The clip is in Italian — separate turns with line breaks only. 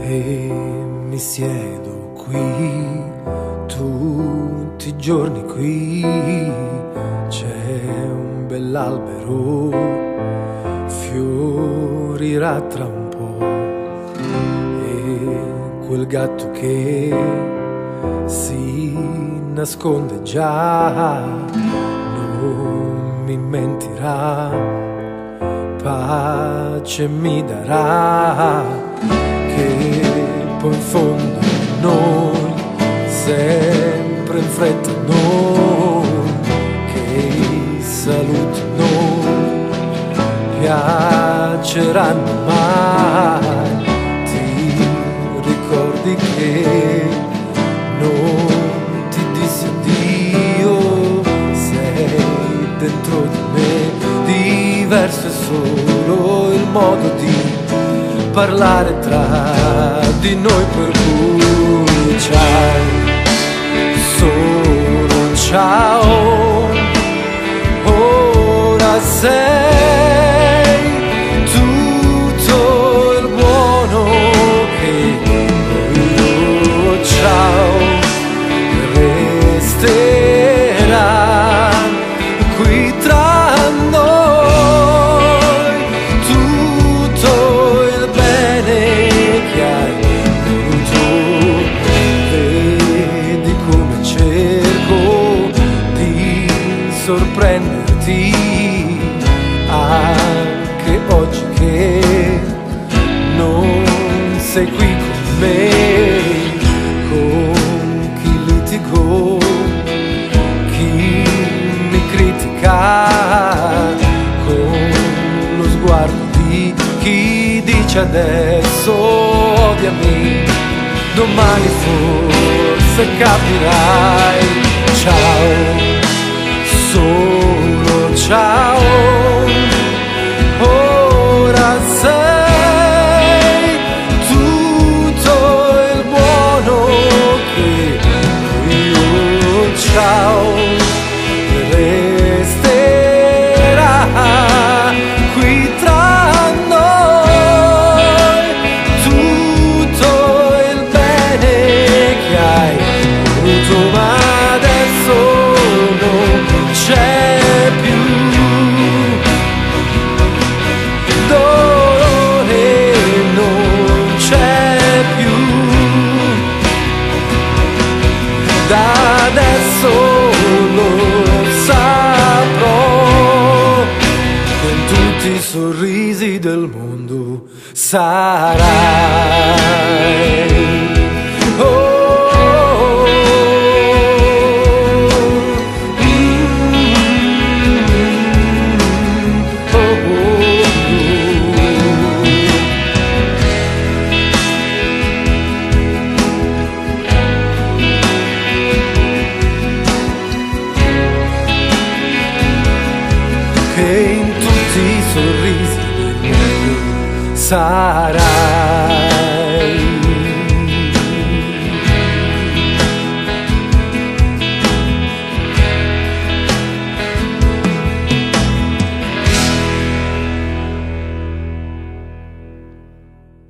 e mi siedo qui tutti i giorni qui. C'è un bell'albero, fiorirà tra un po', e quel gatto che si nasconde già non mi mentirà, pace mi darà, che poi in fondo noi, sempre in fretta noi, che i saluti non piaceranno mai. Ti ricordi che non ti dissi addio, sei dentro di me, diverso è solo il modo di parlare tra di noi, per cui ciao, solo ciao, ora sei tutto il buono che io, ciao, resterà qui tra noi, tutto il bene che hai voluto. Vedi come cerco di sorprenderti anche oggi che non sei qui con me, con chi litigo, chi mi critica, con lo sguardo di chi dice adesso odiami, domani forse capirai. Ciao, solo ciao, ora sei tutto il buono che io, ciao, resterà qui tra noi, tutto il bene che hai voluto, ma adesso non c'è più dolore, non c'è più. Da adesso lo saprò, con tutti i sorrisi del mondo sarai. Oh, che in tutti i sorrisi del mondo sarai.